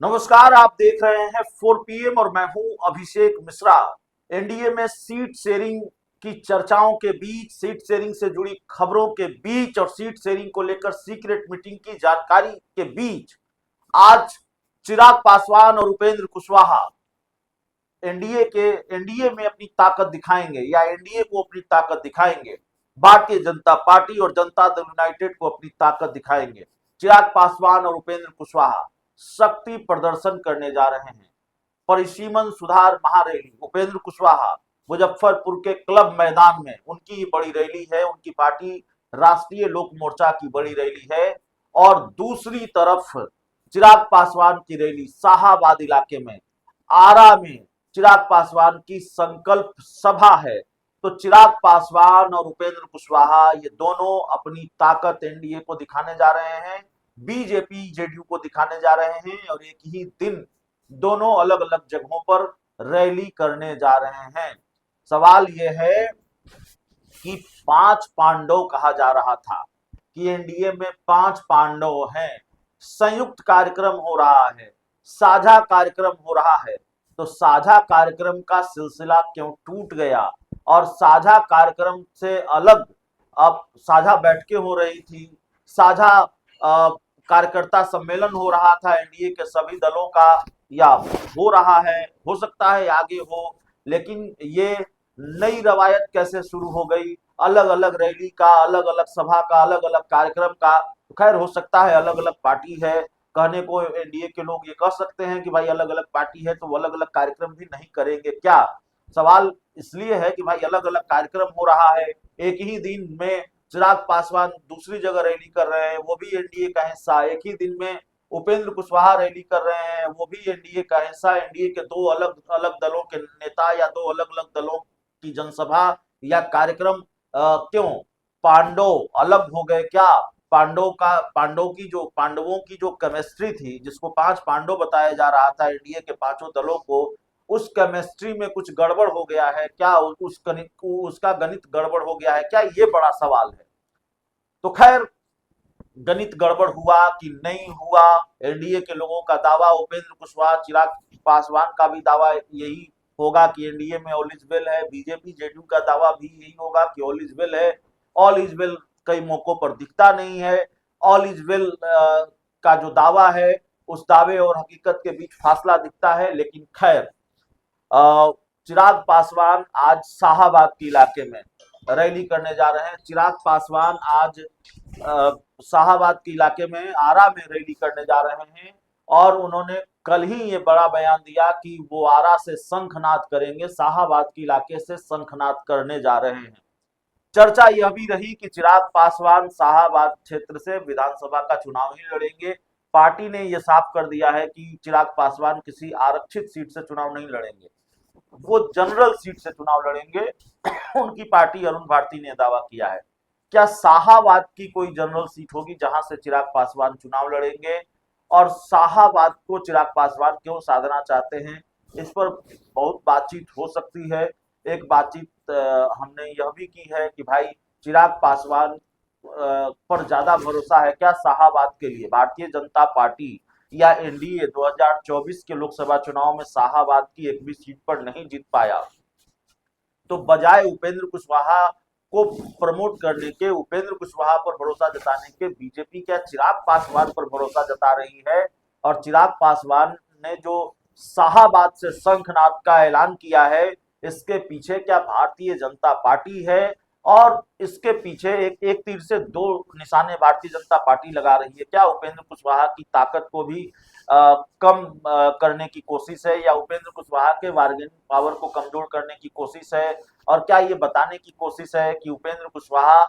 नमस्कार, आप देख रहे हैं 4 PM और मैं हूं अभिषेक मिश्रा। एनडीए में सीट शेयरिंग की चर्चाओं के बीच, सीट शेयरिंग से जुड़ी खबरों के बीच और सीट शेयरिंग को लेकर सीक्रेट मीटिंग की जानकारी के बीच आज चिराग पासवान और उपेंद्र कुशवाहा एनडीए में अपनी ताकत दिखाएंगे या एनडीए को अपनी ताकत दिखाएंगे। भारतीय जनता पार्टी और जनता दल यूनाइटेड को अपनी ताकत दिखाएंगे। चिराग पासवान और उपेंद्र कुशवाहा शक्ति प्रदर्शन करने जा रहे हैं। परिसीमन सुधार महारैली उपेंद्र कुशवाहा मुजफ्फरपुर के क्लब मैदान में उनकी बड़ी रैली है। उनकी पार्टी राष्ट्रीय लोक मोर्चा की बड़ी रैली है और दूसरी तरफ चिराग पासवान की रैली शाहाबाद इलाके में, आरा में चिराग पासवान की संकल्प सभा है। तो चिराग पासवान और उपेंद्र कुशवाहा ये दोनों अपनी ताकत एनडीए को दिखाने जा रहे हैं, बीजेपी जेडीयू को दिखाने जा रहे हैं और एक ही दिन दोनों अलग अलग जगहों पर रैली करने जा रहे हैं। सवाल यह है कि 5 पांडव कहा जा रहा था कि एनडीए में 5 पांडव हैं, संयुक्त कार्यक्रम हो रहा है, साझा कार्यक्रम हो रहा है। तो साझा कार्यक्रम का सिलसिला क्यों टूट गया और साझा कार्यक्रम से अलग अब साझा बैठकें हो रही थी, साझा कार्यकर्ता सम्मेलन हो रहा था एनडीए के सभी दलों का, या हो रहा है, हो सकता है आगे हो। लेकिन ये नई रवायत कैसे शुरू हो गई, अलग अलग रैली का, अलग अलग सभा का, अलग अलग कार्यक्रम का। खैर, हो सकता है अलग अलग पार्टी है, कहने को एनडीए के लोग ये कह सकते हैं कि भाई अलग अलग पार्टी है तो वो अलग अलग कार्यक्रम भी नहीं करेंगे क्या। सवाल इसलिए है कि भाई अलग अलग कार्यक्रम हो रहा है, एक ही दिन में चिराग पासवान दूसरी जगह रैली कर रहे हैं, वो भी एनडीए का हिस्सा। एक ही दिन में उपेंद्र कुशवाहा रैली कर रहे हैं, वो भी एनडीए का हिस्सा। एनडीए के दो अलग अलग दलों के नेता या दो अलग अलग दलों की जनसभा या कार्यक्रम क्यों पांडव अलग हो गए क्या। पांडवों की जो केमिस्ट्री थी, जिसको 5 पांडव बताया जा रहा था एनडीए के पांचों दलों को, उस केमिस्ट्री में कुछ गड़बड़ हो गया है क्या, उसका गणित गड़बड़ हो गया है क्या, ये बड़ा सवाल है। तो खैर, गणित गड़बड़ हुआ कि नहीं हुआ, एनडीए के लोगों का दावा, उपेंद्र कुशवाहा चिराग पासवान का भी दावा यही होगा कि एनडीए में ऑल इज वेल है। बीजेपी जेडीयू का दावा भी यही होगा कि ऑल इज वेल है। ऑल इज वेल कई मौकों पर दिखता नहीं है। ऑल इज वेल का जो दावा है, उस दावे और हकीकत के बीच फासला दिखता है। लेकिन खैर, चिराग पासवान आज शाहाबाद के इलाके में रैली करने जा रहे हैं। चिराग पासवान आज शाहाबाद के इलाके में, आरा में रैली करने जा रहे हैं और उन्होंने कल ही ये बड़ा बयान दिया कि वो आरा से शंखनाद करेंगे, शाहाबाद के इलाके से शंखनाद करने जा रहे हैं। चर्चा यह भी रही कि चिराग पासवान शाहाबाद क्षेत्र से विधानसभा का चुनाव ही लड़ेंगे। पार्टी ने यह साफ कर दिया है कि चिराग पासवान किसी आरक्षित सीट से चुनाव नहीं लड़ेंगे, वो जनरल सीट से चुनाव लड़ेंगे। उनकी पार्टी अरुण भारती ने दावा किया है। क्या शाहाबाद की कोई जनरल सीट होगी जहां से चिराग पासवान चुनाव लड़ेंगे, और शाहाबाद को चिराग पासवान क्यों साधना चाहते हैं, इस पर बहुत बातचीत हो सकती है। एक बातचीत हमने यह भी की है कि भाई चिराग पासवान पर ज्यादा भरोसा है क्या शाहाबाद के लिए। भारतीय जनता पार्टी या एनडीए 2024 के लोकसभा चुनाव में शाहाबाद की एक भी सीट पर नहीं जीत पाया, तो बजाय उपेंद्र कुशवाहा को प्रमोट करने के, उपेंद्र कुशवाहा पर भरोसा जताने के, बीजेपी क्या चिराग पासवान पर भरोसा जता रही है। और चिराग पासवान ने जो शाहाबाद से शंखनाद का ऐलान किया है, इसके पीछे क्या भारतीय जनता पार्टी है, और इसके पीछे एक तीर से दो निशाने भारतीय जनता पार्टी लगा रही है। क्या उपेंद्र कुशवाहा की ताकत को भी कम करने की कोशिश है, या उपेंद्र कुशवाहा के बार्गेनिंग पावर को कमजोर करने की कोशिश है, और क्या ये बताने की कोशिश है कि उपेंद्र कुशवाहा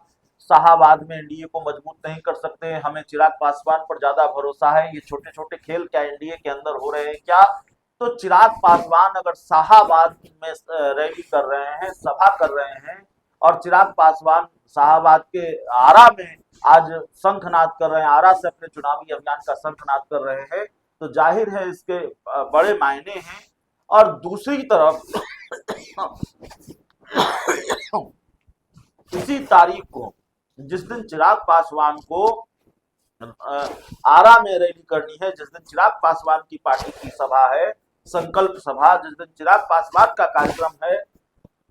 शाहाबाद में एनडीए को मजबूत नहीं कर सकते, हमें चिराग पासवान पर ज्यादा भरोसा है। ये छोटे छोटे खेल क्या एनडीए के अंदर हो रहे हैं क्या। तो चिराग पासवान अगर शाहाबाद में रैली कर रहे हैं, सभा कर रहे हैं, और चिराग पासवान शाहाबाद के आरा में आज शंखनाद कर रहे हैं, आरा से अपने चुनावी अभियान का शंखनाद कर रहे हैं, तो जाहिर है इसके बड़े मायने हैं। और दूसरी तरफ इसी तारीख को, जिस दिन चिराग पासवान को आरा में रैली करनी है, जिस दिन चिराग पासवान की पार्टी की सभा है, संकल्प सभा, जिस दिन चिराग पासवान का कार्यक्रम है,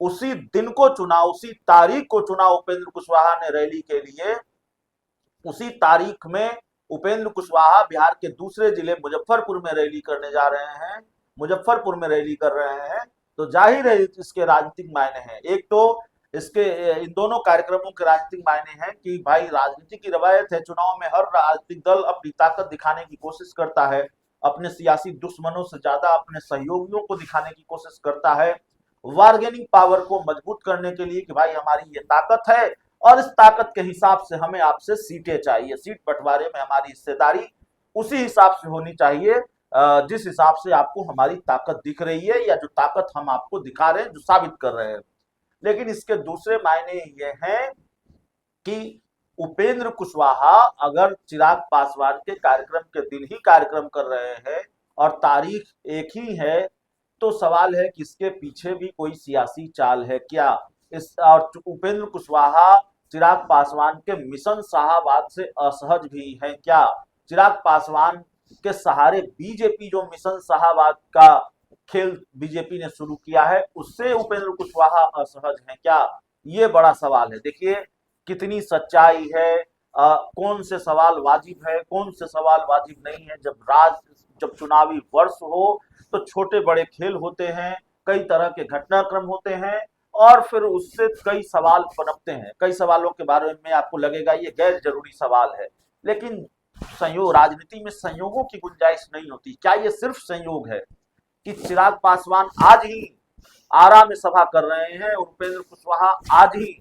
उसी दिन को चुना, उसी तारीख को चुना उपेंद्र कुशवाहा ने रैली के लिए। उसी तारीख में उपेंद्र कुशवाहा बिहार के दूसरे जिले मुजफ्फरपुर में रैली करने जा रहे हैं, मुजफ्फरपुर में रैली कर रहे हैं। तो जाहिर है इसके राजनीतिक मायने हैं। एक तो इसके इन दोनों कार्यक्रमों के राजनीतिक मायने हैं कि भाई राजनीति की रवायत है, चुनाव में हर राजनीतिक दल अपनी ताकत दिखाने की कोशिश करता है, अपने सियासी दुश्मनों से ज्यादा अपने सहयोगियों को दिखाने की कोशिश करता है, बार्गेनिंग पावर को मजबूत करने के लिए कि भाई हमारी ये ताकत है और इस ताकत के हिसाब से हमें आपसे सीटें चाहिए, सीट बंटवारे में हमारी हिस्सेदारी उसी हिसाब से होनी चाहिए जिस हिसाब से आपको हमारी ताकत दिख रही है, या जो ताकत हम आपको दिखा रहे हैं, जो साबित कर रहे हैं। लेकिन इसके दूसरे मायने ये हैं कि उपेंद्र कुशवाहा अगर चिराग पासवान के कार्यक्रम के दिन ही कार्यक्रम कर रहे हैं और तारीख एक ही है, तो सवाल है कि इसके पीछे भी कोई सियासी चाल है क्या। इस और उपेंद्र कुशवाहा चिराग पासवान के मिशन शाहबाद से असहज भी है क्या। चिराग पासवान के सहारे बीजेपी जो मिशन शाहबाद का खेल बीजेपी ने शुरू किया है, उससे उपेंद्र कुशवाहा असहज हैं क्या, ये बड़ा सवाल है। देखिए कितनी सच्चाई है, कौन से सवाल वाजिब है, कौन से सवाल वाजिब नहीं है। जब चुनावी वर्ष हो तो छोटे बड़े खेल होते हैं, कई तरह के घटनाक्रम होते हैं और फिर उससे कई सवाल पनपते हैं। कई सवालों के बारे में आपको लगेगा ये गैर जरूरी सवाल है, लेकिन संयोग, राजनीति में संयोगों की गुंजाइश नहीं होती। क्या ये सिर्फ संयोग है कि चिराग पासवान आज ही आरा में सभा कर रहे हैं और उपेंद्र कुशवाहा आज ही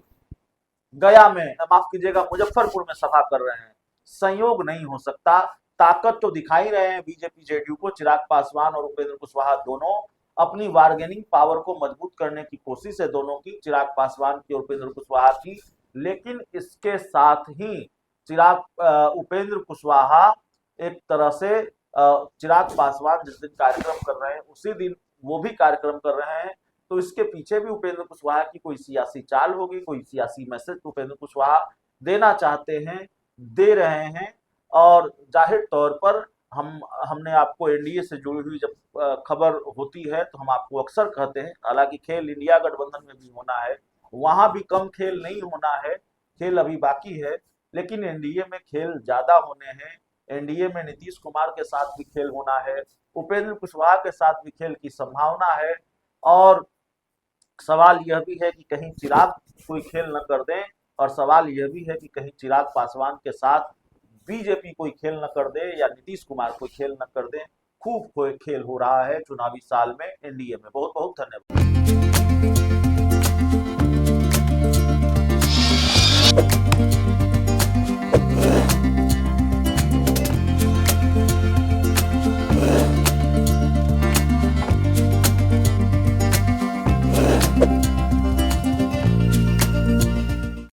गया में, माफ कीजिएगा, मुजफ्फरपुर में सभा कर रहे हैं? संयोग नहीं हो सकता। ताकत तो दिखाई रहे हैं बीजेपी जेडीयू को, चिराग पासवान और उपेंद्र कुशवाहा दोनों अपनी बार्गेनिंग पावर को मजबूत करने की कोशिश है दोनों की, चिराग पासवान की और उपेंद्र कुशवाहा की। लेकिन इसके साथ ही उपेंद्र कुशवाहा एक तरह से चिराग पासवान जिस दिन कार्यक्रम कर रहे हैं उसी दिन वो भी कार्यक्रम कर रहे हैं। तो इसके पीछे भी उपेंद्र कुशवाहा की कोई सियासी चाल होगी, कोई सियासी मैसेज उपेंद्र कुशवाहा देना चाहते हैं, दे रहे हैं। और जाहिर तौर पर हमने आपको एनडीए से जुड़ी हुई जब खबर होती है तो हम आपको अक्सर कहते हैं, हालांकि खेल इंडिया गठबंधन में भी होना है, वहां भी कम खेल नहीं होना है, खेल अभी बाकी है, लेकिन एनडीए में खेल ज्यादा होने हैं। एनडीए में नीतीश कुमार के साथ भी खेल होना है, उपेंद्र कुशवाहा के साथ भी खेल की संभावना है। और सवाल यह भी है कि कहीं चिराग कोई खेल न कर दें, और सवाल यह भी है कि कहीं चिराग पासवान के साथ बीजेपी कोई खेल न कर दे या नीतीश कुमार कोई खेल न कर दे। खूब खेल हो रहा है चुनावी साल में एनडीए में। बहुत बहुत धन्यवाद।